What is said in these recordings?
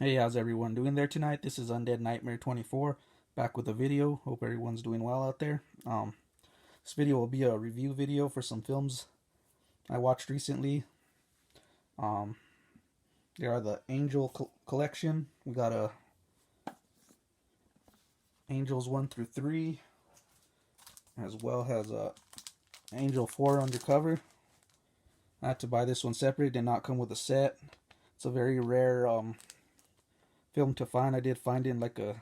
Hey, how's everyone doing there tonight? This is Undead Nightmare 24 back with a video. Hope everyone's doing well out there. This video will be a review video for some films I watched recently. Um, there are the Collection. We got Angels 1 through 3, as well as Angel 4 Undercover. I had to buy this one separate. It did not come with a set. It's a very rare film to find. I did find it in like a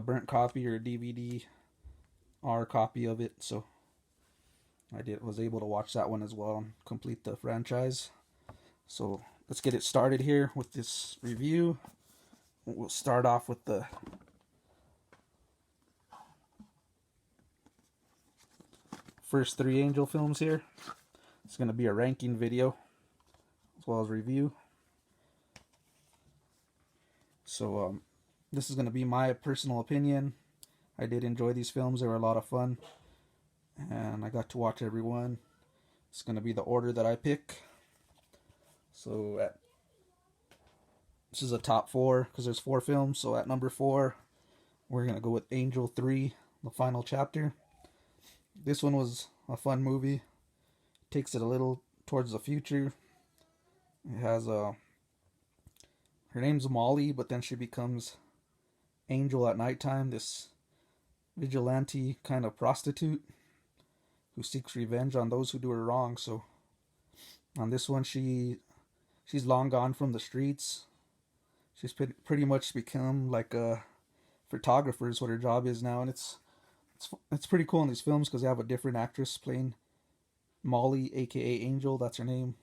burnt copy or a DVD R copy of it, so was able to watch that one as well and complete the franchise. So let's get it started here with this review. We'll start off with the first three Angel films here. It's going to be a ranking video as well as review. So this is going to be my personal opinion. I did enjoy these films. They were a lot of fun, and I got to watch every one. It's going to be the order that I pick. So this is a top four because there's four films. So at number 4, we're going to go with Angel 3, the final chapter. This one was a fun movie. Takes it a little towards the future. It has her name's Molly, but then she becomes Angel at nighttime, this vigilante kind of prostitute who seeks revenge on those who do her wrong. So on this one, she's long gone from the streets. She's pretty much become like a photographer is what her job is now, and it's pretty cool in these films because they have a different actress playing Molly, aka Angel, that's her name,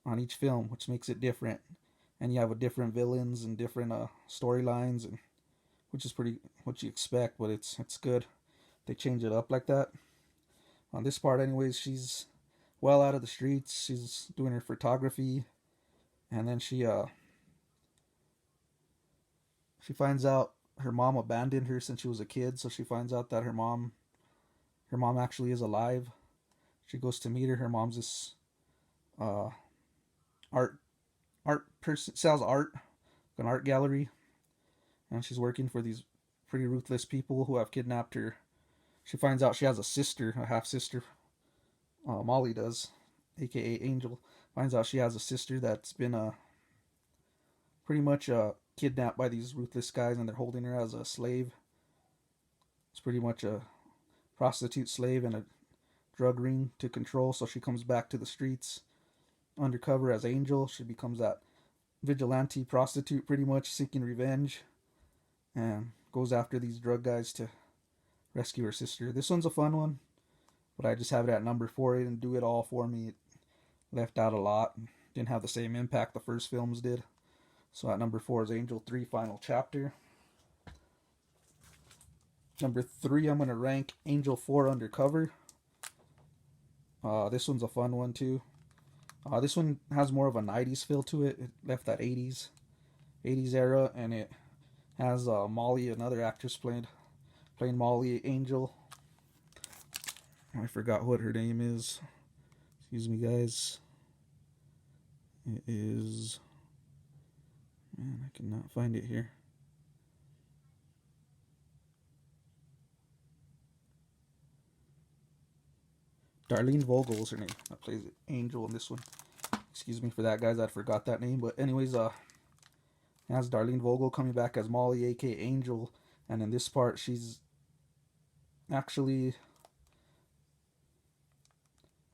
on each film, which makes it different. And you have a different villains and different storylines, and which is pretty what you expect, but it's good. They change it up like that. On this part, anyways, she's well out of the streets. She's doing her photography, and then she finds out her mom abandoned her since she was a kid. So she finds out that her mom actually is alive. She goes to meet her. Her mom's this art person, sells art, an art gallery, and she's working for these pretty ruthless people who have kidnapped her. She finds out she has a sister, a half sister. Molly does, aka Angel. Finds out she has a sister that's been pretty much kidnapped by these ruthless guys, and they're holding her as a slave. It's pretty much a prostitute slave and a drug ring to control. So she comes back to the streets undercover as Angel. She becomes that vigilante prostitute, pretty much seeking revenge, and goes after these drug guys to rescue her sister. This one's a fun one, but I just have it at number 4. It didn't do it all for me. It left out a lot. Didn't have the same impact the first films did. So at number 4 is Angel 3 Final Chapter. Number 3, I'm going to rank Angel 4 Undercover. This one's a fun one too. This one has more of a 90s feel to it. It left that 80s era, and it has Molly, another actress playing Molly Angel. I forgot what her name is. Excuse me, guys. It is... Man, I cannot find it here. Darlene Vogel is her name. That plays Angel in this one. Excuse me for that, guys. I forgot that name. But anyways, it has Darlene Vogel coming back as Molly, aka Angel, and in this part, she's actually,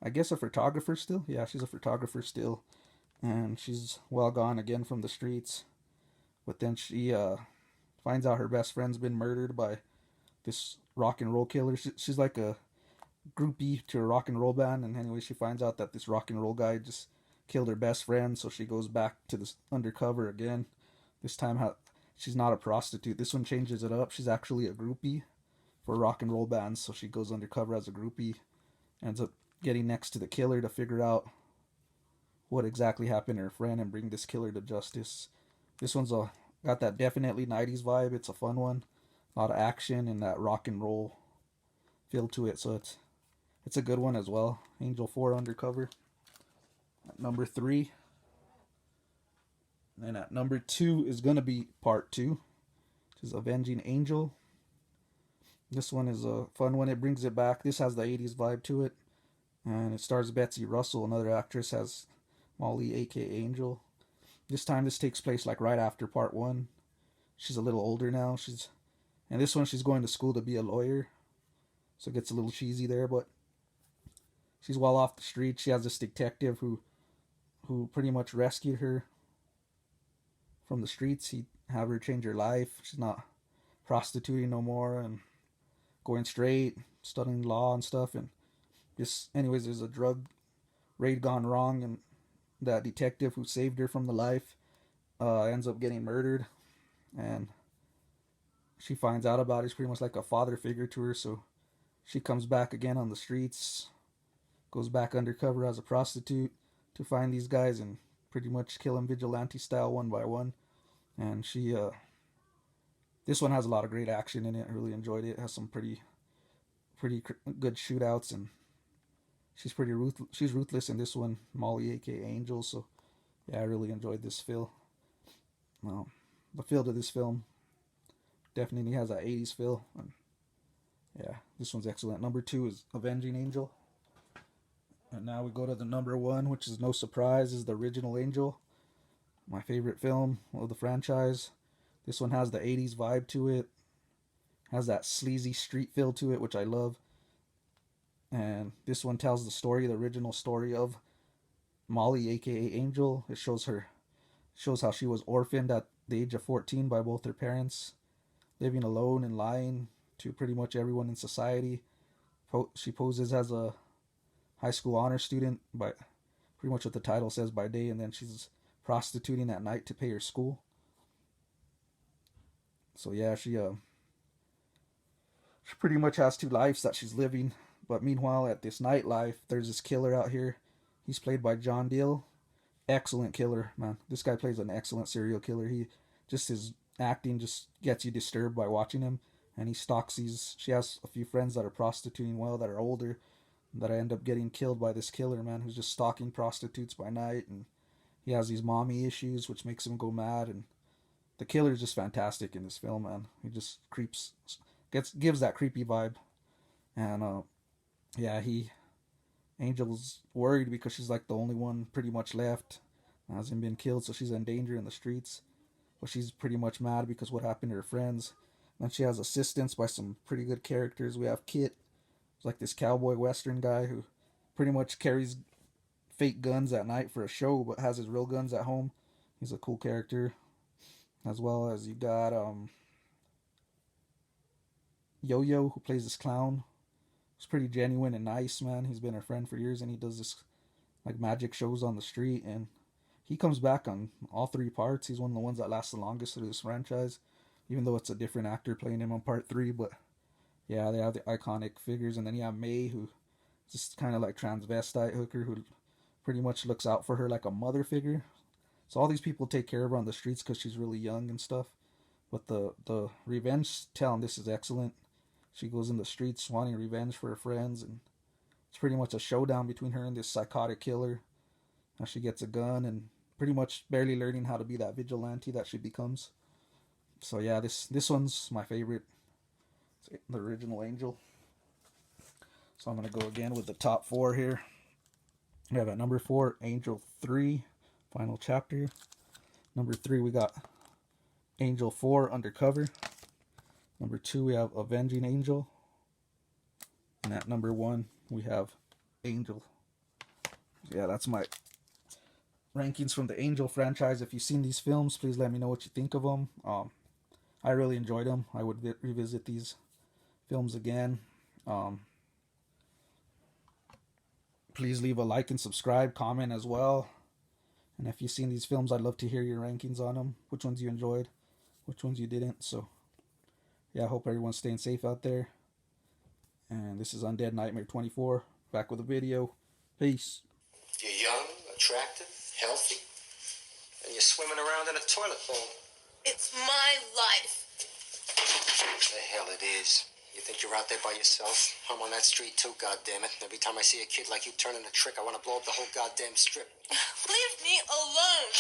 I guess, a photographer still. Yeah, she's a photographer still, and she's well gone again from the streets. But then she finds out her best friend's been murdered by this rock and roll killer. She's like a groupie to a rock and roll band, and anyway, she finds out that this rock and roll guy just killed her best friend. So she goes back to this undercover again. This time, she's not a prostitute. This one changes it up. She's actually a groupie for rock and roll bands. So she goes undercover as a groupie, ends up getting next to the killer to figure out what exactly happened to her friend and bring this killer to justice. This one's got that definitely 90s vibe. It's a fun one. A lot of action and that rock and roll feel to it. So it's a good one as well. Angel 4 Undercover. At number 3, And at number 2 is going to be part 2, which is Avenging Angel. This one is a fun one. It brings it back. This has the 80s vibe to it. And it stars Betsy Russell, another actress, as Molly, aka Angel. This time this takes place like right after part 1. She's a little older now. And this one she's going to school to be a lawyer. So it gets a little cheesy there, but she's well off the street. She has this detective who pretty much rescued her from the streets. He have her change her life. She's not prostituting no more and going straight, studying law and stuff. And just, anyways, there's a drug raid gone wrong, and that detective who saved her from the life ends up getting murdered. And she finds out about it. He's pretty much like a father figure to her. So she comes back again on the streets, goes back undercover as a prostitute to find these guys and pretty much kill them vigilante style one by one. And this one has a lot of great action in it. I really enjoyed it. It has some pretty good shootouts, and she's ruthless in this one, Molly, aka Angel. So yeah, I really enjoyed this film. The feel to this film definitely has that 80s feel. And yeah, this one's excellent. Number 2 is Avenging Angel. And now we go to the number 1, which is no surprise, is the original Angel. My favorite film of the franchise. This one has the 80s vibe to it. Has that sleazy street feel to it, which I love. And this one tells the original story of Molly, aka Angel. It shows how she was orphaned at the age of 14 by both her parents, living alone and lying to pretty much everyone in society. She poses as a high school honor student, by pretty much what the title says, by day, and then she's prostituting at night to pay her school. So yeah, she pretty much has 2 lives that she's living. But meanwhile, at this nightlife, there's this killer out here. He's played by John Dill. Excellent killer, man. This guy plays an excellent serial killer. His acting just gets you disturbed by watching him. And he stalks she has a few friends that are prostituting that are older, that end up getting killed by this killer, man, who's just stalking prostitutes by night. And he has these mommy issues, which makes him go mad. And the killer is just fantastic in this film, man. He just gives that creepy vibe. And yeah, Angel's worried because she's like the only one pretty much left, hasn't been killed, so she's in danger in the streets. But she's pretty much mad because what happened to her friends. And she has assistance by some pretty good characters. We have Kit, who's like this cowboy western guy who pretty much carries fake guns at night for a show, but has his real guns at home. He's a cool character. As well as you got Yo-Yo, who plays this clown. He's pretty genuine and nice, man. He's been her friend for years, and he does this like magic shows on the street, and he comes back on all 3 parts. He's one of the ones that lasts the longest through this franchise, even though it's a different actor playing him on part 3. But yeah, they have the iconic figures. And then you have May, who just kind of like transvestite hooker who pretty much looks out for her like a mother figure. So all these people take care of her on the streets because she's really young and stuff. But the revenge telling, this is excellent. She goes in the streets wanting revenge for her friends, and it's pretty much a showdown between her and this psychotic killer. Now she gets a gun and pretty much barely learning how to be that vigilante that she becomes. So yeah, this one's my favorite. It's the original Angel. So I'm going to go again with the top 4 here. We have at number 4, Angel 3, final chapter. Number 3, we got Angel 4, Undercover. Number 2, we have Avenging Angel. And at number 1, we have Angel. Yeah, that's my rankings from the Angel franchise. If you've seen these films, please let me know what you think of them. I really enjoyed them. I would revisit these films again. Please leave a like and subscribe, comment as well. And if you've seen these films, I'd love to hear your rankings on them. Which ones you enjoyed, which ones you didn't. So yeah, I hope everyone's staying safe out there. And this is Undead Nightmare 24, back with a video. Peace. You're young, attractive, healthy, and you're swimming around in a toilet bowl. It's my life. The hell it is. You think you're out there by yourself? I'm on that street too, goddammit. Every time I see a kid like you turning a trick, I want to blow up the whole goddamn strip. Leave me alone.